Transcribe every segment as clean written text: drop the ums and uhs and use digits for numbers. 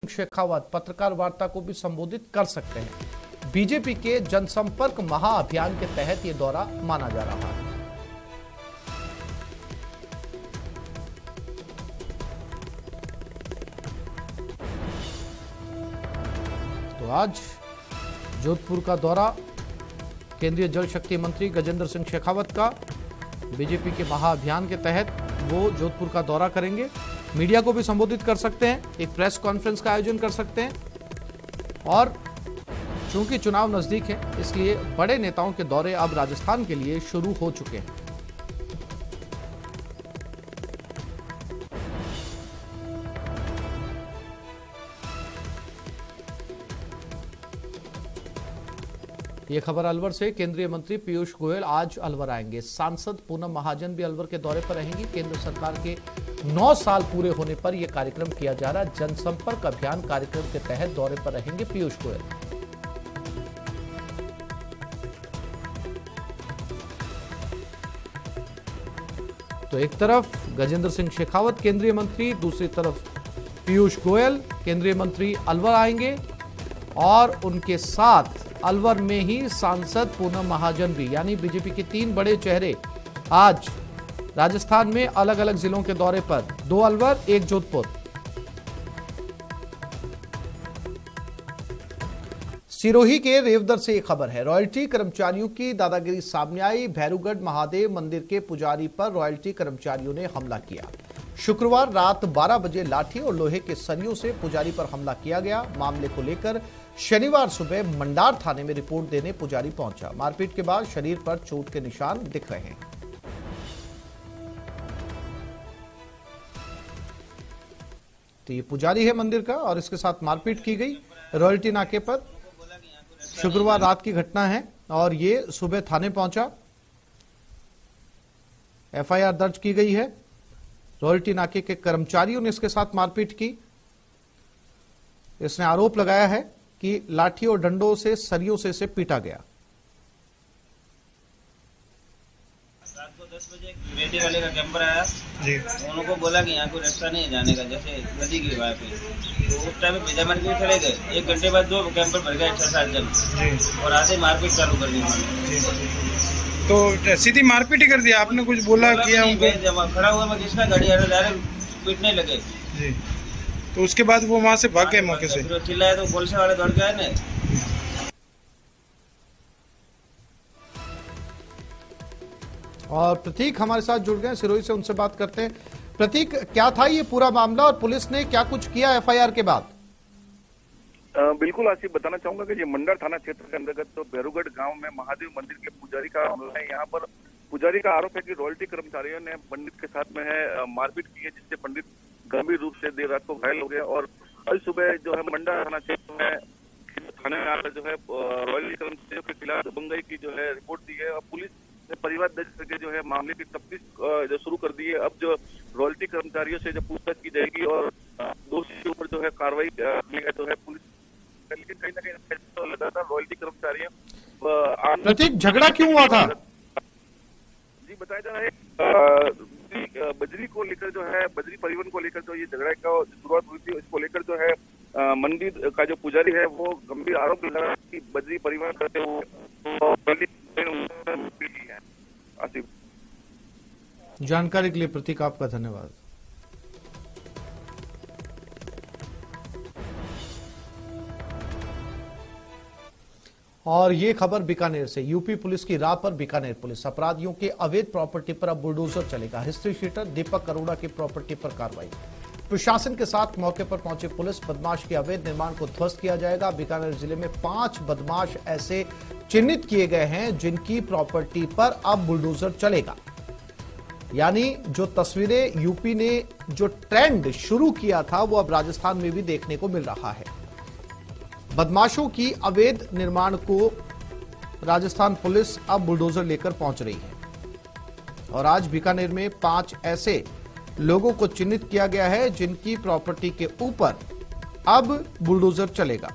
शेखावत पत्रकार वार्ता को भी संबोधित कर सकते हैं। बीजेपी के जनसंपर्क महाअभियान के तहत यह दौरा माना जा रहा है। तो आज जोधपुर का दौरा केंद्रीय जल शक्ति मंत्री गजेंद्र सिंह शेखावत का, बीजेपी के महाअभियान के तहत वो जोधपुर का दौरा करेंगे। मीडिया को भी संबोधित कर सकते हैं, एक प्रेस कॉन्फ्रेंस का आयोजन कर सकते हैं। और चूंकि चुनाव नजदीक है, इसलिए बड़े नेताओं के दौरे अब राजस्थान के लिए शुरू हो चुके हैं। ये खबर अलवर से। केंद्रीय मंत्री पीयूष गोयल आज अलवर आएंगे। सांसद पूनम महाजन भी अलवर के दौरे पर रहेंगी। केंद्र सरकार के 9 साल पूरे होने पर यह कार्यक्रम किया जा रहा है। जनसंपर्क अभियान कार्यक्रम के तहत दौरे पर रहेंगे पीयूष गोयल। तो एक तरफ गजेंद्र सिंह शेखावत केंद्रीय मंत्री, दूसरी तरफ पीयूष गोयल केंद्रीय मंत्री अलवर आएंगे और उनके साथ अलवर में ही सांसद पूनम महाजन भी, यानी बीजेपी के 3 बड़े चेहरे आज राजस्थान में अलग अलग जिलों के दौरे पर, 2 अलवर 1 जोधपुर। सिरोही के रेवदर से एक खबर है। रॉयल्टी कर्मचारियों की दादागिरी सामने आई। भैरूगढ़ महादेव मंदिर के पुजारी पर रॉयल्टी कर्मचारियों ने हमला किया। शुक्रवार रात 12 बजे लाठी और लोहे के सरियों से पुजारी पर हमला किया गया। मामले को लेकर शनिवार सुबह मंडार थाने में रिपोर्ट देने पुजारी पहुंचा। मारपीट के बाद शरीर पर चोट के निशान दिख रहे हैं। तो ये पुजारी है मंदिर का और इसके साथ मारपीट की गई रॉयल्टी नाके पर। शुक्रवार रात की घटना है और ये सुबह थाने पहुंचा। एफआईआर दर्ज की गई है। रॉयल्टी नाके के कर्मचारियों ने इसके साथ मारपीट की। इसने आरोप लगाया है कि लाठी और डंडों से, सरियों से इसे पीटा गया। रात को 10 बजे बेटे वाले का कैंपर आया जी। उनको बोला कि यहाँ कोई रास्ता नहीं है जाने का, जैसे नदी की वहाँ पे। तो उस टाइम में भेजा मार के चले गए। 1 घंटे बाद 2 कैंपर भर गए, 6-7 जन जी। और आधे मारपीट चालू कर दी। तो सीधी मारपीट ही कर दिया? आपने कुछ बोला किया उनको? जब खड़ा हुआ मैं किसका गाड़ी आ रहा है, पीटने लगे जी। तो उसके बाद वो वहां से भाग गए मौके से? चिल्लाए तो पुलिस वाले दौड़ के आए ना। और प्रतीक हमारे साथ जुड़ गए सिरोही से, उनसे बात करते हैं। प्रतीक, क्या था ये पूरा मामला और पुलिस ने क्या कुछ किया एफआईआर के बाद? बिल्कुल आसिफ, बताना चाहूंगा कि ये मंडर थाना क्षेत्र के अंतर्गत तो भैरूगढ़ गांव में महादेव मंदिर के पुजारी का मामला है। यहाँ पर पुजारी का आरोप है कि रॉयल्टी कर्मचारियों ने पंडित के साथ में है मारपीट की है, जिससे पंडित गंभीर रूप से देर रात को घायल हो गया। और आज सुबह जो है मंडर थाना क्षेत्र में थाने में आकर जो है रॉयल्टी कर्मचारियों के खिलाफ दबंगई की जो है रिपोर्ट दी है और पुलिस ने परिवार दर्ज करके जो है मामले की तफ्तीश जो शुरू कर दी है। अब जो रॉयल्टी कर्मचारियों से जो पूछताछ की जाएगी और दोषी के ऊपर जो है कार्रवाई जो है पुलिस। लेकिन कहीं ना कहीं लगातार रॉयल्टी कर्मचारियों। प्रतीक, झगड़ा क्यों हुआ था? जी, बताया जा रहा है बजरी को लेकर जो है, बजरी परिवहन को लेकर जो ये झगड़ा का शुरुआत हुई थी, इसको लेकर जो है मंदिर का जो पुजारी है वो गंभीर आरोप लगा रहा है कि बजरी परिवहन करते हुए आसिफ। जानकारी के लिए प्रतीक आपका धन्यवाद। और ये खबर बीकानेर से। यूपी पुलिस की राह पर बीकानेर पुलिस। अपराधियों के अवैध प्रॉपर्टी पर अब बुलडोजर चलेगा। हिस्ट्री शीटर दीपक अरोड़ा की प्रॉपर्टी पर कार्रवाई। प्रशासन के साथ मौके पर पहुंची पुलिस। बदमाश के अवैध निर्माण को ध्वस्त किया जाएगा। बीकानेर जिले में 5 बदमाश ऐसे चिन्हित किए गए हैं जिनकी प्रॉपर्टी पर अब बुलडोजर चलेगा। यानी जो तस्वीरें यूपी ने जो ट्रेंड शुरू किया था वो अब राजस्थान में भी देखने को मिल रहा है। बदमाशों की अवैध निर्माण को राजस्थान पुलिस अब बुलडोजर लेकर पहुंच रही है। और आज बीकानेर में 5 ऐसे लोगों को चिन्हित किया गया है जिनकी प्रॉपर्टी के ऊपर अब बुलडोजर चलेगा।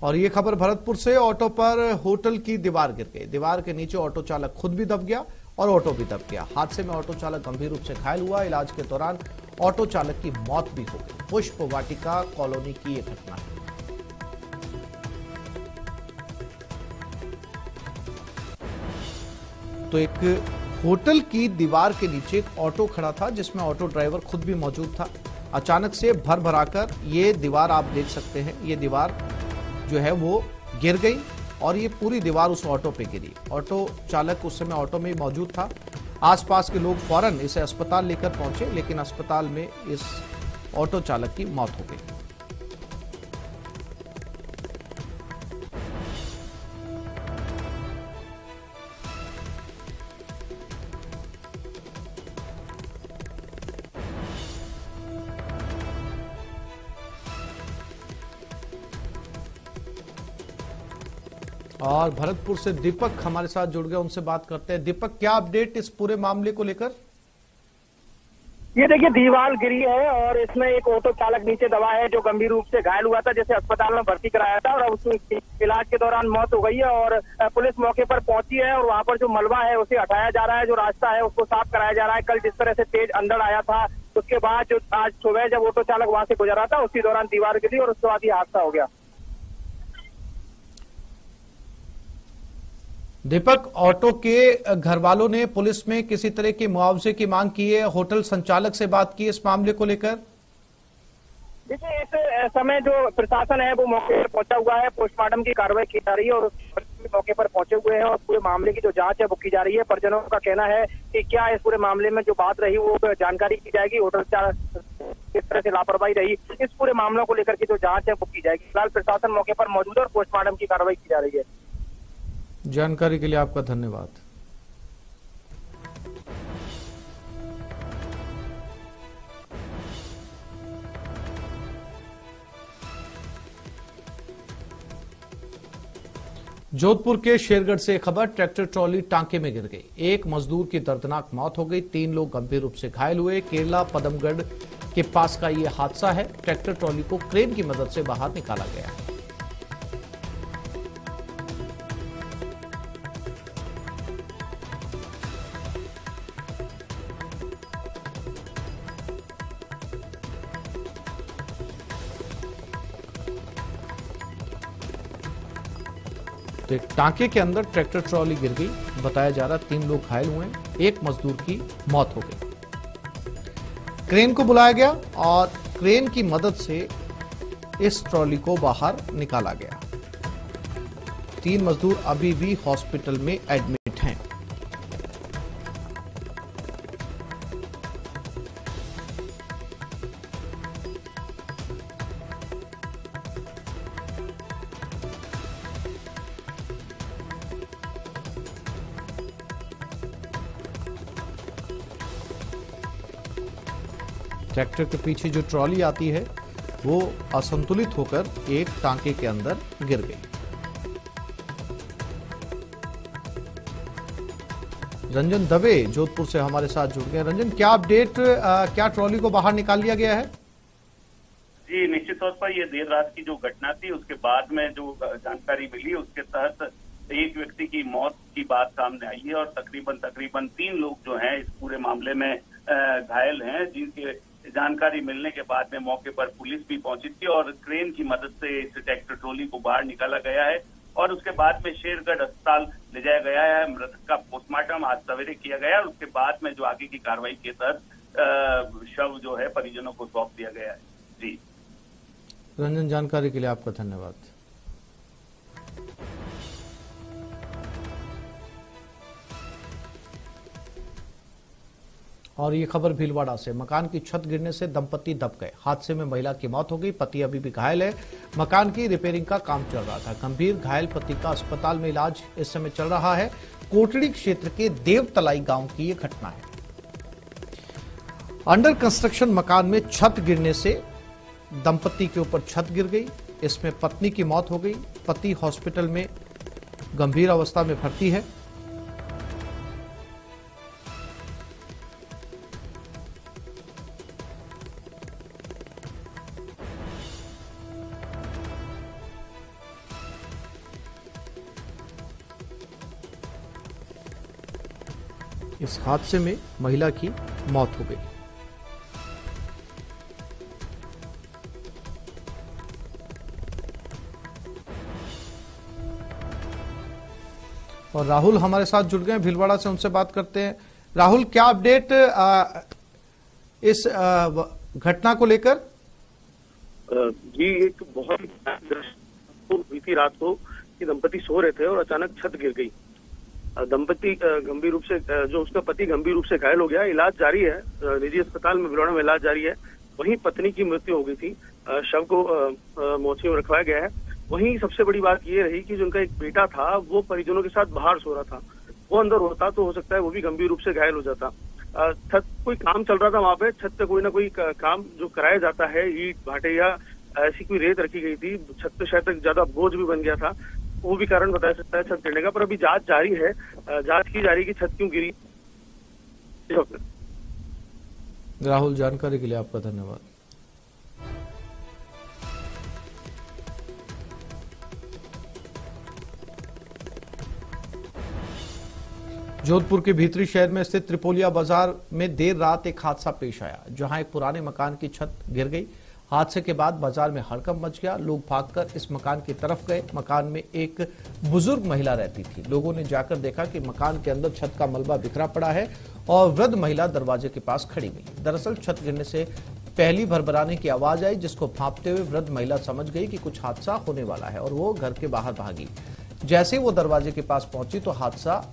और ये खबर भरतपुर से, ऑटो पर होटल की दीवार गिर गई। दीवार के नीचे ऑटो चालक खुद भी दब गया और ऑटो भी दब गया। हादसे में ऑटो चालक गंभीर रूप से घायल हुआ। इलाज के दौरान ऑटो चालक की मौत भी हो गई। पुष्प वाटिका कॉलोनी की यह घटना है। तो एक होटल की दीवार के नीचे एक ऑटो खड़ा था जिसमें ऑटो ड्राइवर खुद भी मौजूद था। अचानक से भर भराकर ये दीवार, आप देख सकते हैं, ये दीवार जो है वो गिर गई और ये पूरी दीवार उस ऑटो पे गिरी। ऑटो चालक उस समय ऑटो में ही मौजूद था। आसपास के लोग फौरन इसे अस्पताल लेकर पहुंचे, लेकिन अस्पताल में इस ऑटो चालक की मौत हो गई। और भरतपुर से दीपक हमारे साथ जुड़ गए, उनसे बात करते हैं। दीपक, क्या अपडेट इस पूरे मामले को लेकर? ये देखिए, दीवार गिरी है और इसमें एक ऑटो चालक नीचे दबा है जो गंभीर रूप से घायल हुआ था, जिसे अस्पताल में भर्ती कराया था और उसकी इलाज के दौरान मौत हो गई है। और पुलिस मौके पर पहुंची है और वहां पर जो मलबा है उसे हटाया जा रहा है, जो रास्ता है उसको साफ कराया जा रहा है। कल जिस तरह से तेज अंधड़ आया था, उसके बाद जो आज सुबह जब ऑटो चालक वहां से गुजरा था उसी दौरान दीवार गिरी और उसके बाद ये हादसा हो गया। दीपक, ऑटो के घर वालों ने पुलिस में किसी तरह की मुआवजे की मांग की है, होटल संचालक से बात की इस मामले को लेकर? देखिए, इस समय जो प्रशासन है वो मौके पर पहुंचा हुआ है, पोस्टमार्टम की कार्रवाई की जा रही है और मौके पर पहुंचे हुए हैं और पूरे मामले की जो जांच है वो की जा रही है। परिजनों का कहना है कि क्या इस पूरे मामले में जो बात रही वो जानकारी की जाएगी, होटल चालक किस तरह से लापरवाही रही, इस पूरे मामलों को लेकर की जो जांच है वो की जाएगी। फिलहाल प्रशासन मौके पर मौजूद है और पोस्टमार्टम की कार्रवाई की जा रही है। जानकारी के लिए आपका धन्यवाद। जोधपुर के शेरगढ़ से खबर, ट्रैक्टर ट्रॉली टांके में गिर गई। एक मजदूर की दर्दनाक मौत हो गई, 3 लोग गंभीर रूप से घायल हुए। केरला पदमगढ़ के पास का यह हादसा है। ट्रैक्टर ट्रॉली को क्रेन की मदद से बाहर निकाला गया। तो एक टांके के अंदर ट्रैक्टर ट्रॉली गिर गई। बताया जा रहा 3 लोग घायल हुए, एक मजदूर की मौत हो गई। क्रेन को बुलाया गया और क्रेन की मदद से इस ट्रॉली को बाहर निकाला गया। 3 मजदूर अभी भी हॉस्पिटल में एडमिट हैं। ट्रैक्टर के पीछे जो ट्रॉली आती है वो असंतुलित होकर एक टांके के अंदर गिर गई। रंजन दवे जोधपुर से हमारे साथ जुड़ गए। रंजन, क्या अपडेट, क्या ट्रॉली को बाहर निकाल लिया गया है? जी, निश्चित तौर पर ये देर रात की जो घटना थी उसके बाद में जो जानकारी मिली उसके तहत एक व्यक्ति की मौत की बात सामने आई है और तकरीबन 3 लोग जो हैं इस पूरे मामले में घायल हैं, जिनके जानकारी मिलने के बाद में मौके पर पुलिस भी पहुंची थी और क्रेन की मदद से इस ट्रैक्टर ट्रॉली को बाहर निकाला गया है और उसके बाद में शेरगढ़ अस्पताल ले जाया गया है। मृतक का पोस्टमार्टम आज सवेरे किया गया और उसके बाद में जो आगे की कार्रवाई के तहत शव जो है परिजनों को सौंप दिया गया है। जी रंजन, जानकारी के लिए आपका धन्यवाद। और ये खबर भीलवाड़ा से, मकान की छत गिरने से दंपति दब गए। हादसे में महिला की मौत हो गई, पति अभी भी घायल है। मकान की रिपेयरिंग का काम चल रहा था। गंभीर घायल पति का अस्पताल में इलाज इस समय चल रहा है। कोटड़ी क्षेत्र के देवतलाई गांव की यह घटना है। अंडर कंस्ट्रक्शन मकान में छत गिरने से दंपति के ऊपर छत गिर गई। इसमें पत्नी की मौत हो गई। पति हॉस्पिटल में गंभीर अवस्था में भर्ती है। इस हादसे में महिला की मौत हो गई। और राहुल हमारे साथ जुड़ गए भीलवाड़ा से, उनसे बात करते हैं। राहुल, क्या अपडेट इस घटना को लेकर? जी, एक बहुत हुई थी रात को कि दंपति सो रहे थे और अचानक छत गिर गई। दंपति गंभीर रूप से, जो उसका पति गंभीर रूप से घायल हो गया, इलाज जारी है, निजी अस्पताल में भीलवाड़ा में इलाज जारी है। वहीं पत्नी की मृत्यु हो गई थी, शव को मोर्चे में रखवाया गया है। वहीं सबसे बड़ी बात ये रही कि जो उनका एक बेटा था वो परिजनों के साथ बाहर सो रहा था, वो अंदर होता तो हो सकता है वो भी गंभीर रूप से घायल हो जाता। छत कोई काम चल रहा था वहां पे, छत पे कोई ना कोई काम जो कराया जाता है, ईट भाटे या ऐसी कोई रेत रखी गई थी, छत पे शायद ज्यादा बोझ भी बन गया था, वो भी कारण बताया सकता है छत गिरने का। पर अभी जांच जारी है, जांच की जा रही है कि छत क्यों गिरी। राहुल, जानकारी के लिए आपका धन्यवाद। जोधपुर के भीतरी शहर में स्थित त्रिपोलिया बाजार में देर रात एक हादसा पेश आया, जहां एक पुराने मकान की छत गिर गई। हादसे के बाद बाजार में हड़कंप मच गया। लोग भागकर इस मकान की तरफ गए। मकान में एक बुजुर्ग महिला रहती थी। लोगों ने जाकर देखा कि मकान के अंदर छत का मलबा बिखरा पड़ा है और वृद्ध महिला दरवाजे के पास खड़ी हुई। दरअसल छत गिरने से पहली भरभराने की आवाज आई, जिसको भांपते हुए वृद्ध महिला समझ गई कि कुछ हादसा होने वाला है और वो घर के बाहर भागी। जैसे ही वो दरवाजे के पास पहुंची तो हादसा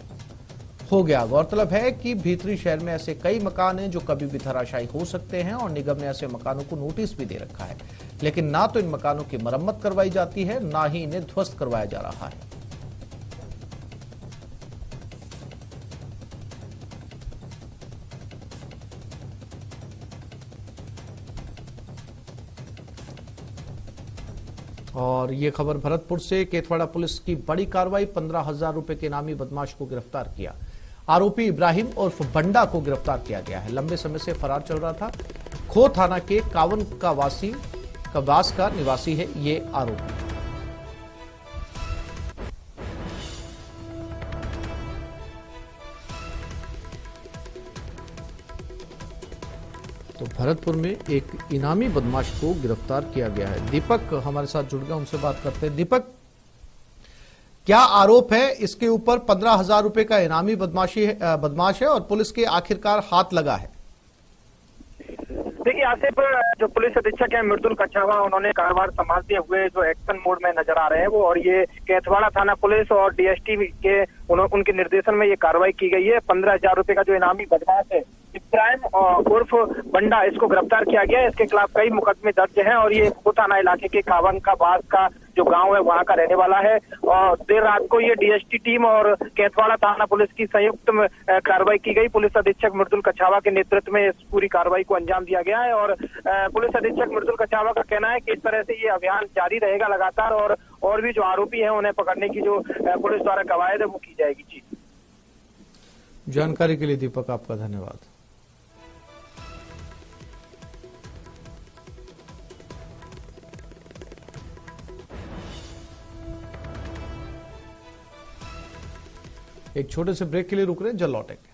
हो गया। गौरतलब है कि भीतरी शहर में ऐसे कई मकान हैं जो कभी भी धराशायी हो सकते हैं और निगम ने ऐसे मकानों को नोटिस भी दे रखा है, लेकिन ना तो इन मकानों की मरम्मत करवाई जाती है, ना ही इन्हें ध्वस्त करवाया जा रहा है। और ये खबर भरतपुर से। केतवाड़ा पुलिस की बड़ी कार्रवाई, 15,000 रुपए के इनामी बदमाश को गिरफ्तार किया। आरोपी इब्राहिम उर्फ बंडा को गिरफ्तार किया गया है। लंबे समय से फरार चल रहा था। खो थाना के कावन का वास का निवासी है ये आरोपी। तो भरतपुर में एक इनामी बदमाश को गिरफ्तार किया गया है। दीपक हमारे साथ जुड़ गया, उनसे बात करते हैं। दीपक, क्या आरोप है इसके ऊपर? 15,000 रुपए का इनामी बदमाश है और पुलिस के आखिरकार हाथ लगा है। देखिए आसिफ, जो पुलिस अधीक्षक है मृदुल कछावा, उन्होंने कार्यभार संभालते हुए जो एक्शन मोड में नजर आ रहे हैं वो, और ये केतवाड़ा थाना पुलिस और डीएसटी के उनके निर्देशन में ये कार्रवाई की गई है। 15,000 रुपए का जो इनामी बदमाश है इब्राहिम उर्फ बंडा, इसको गिरफ्तार किया गया है। इसके खिलाफ कई मुकदमे दर्ज हैं और ये खो थाना इलाके के कावन का बास का जो गांव है वहां का रहने वाला है। और देर रात को ये डीएसटी टीम और केतवाड़ा थाना पुलिस की संयुक्त कार्रवाई की गई। पुलिस अधीक्षक मृदुल कछावा के नेतृत्व में इस पूरी कार्रवाई को अंजाम दिया गया है और पुलिस अधीक्षक मृदुल कछावा का कहना है कि इस तरह से ये अभियान जारी रहेगा लगातार और भी जो आरोपी हैं उन्हें पकड़ने की जो पुलिस द्वारा कवायद है वो की जाएगी। जी, जानकारी के लिए दीपक आपका धन्यवाद। एक छोटे से ब्रेक के लिए रुक रहे हैं, जल्द लौटेंगे।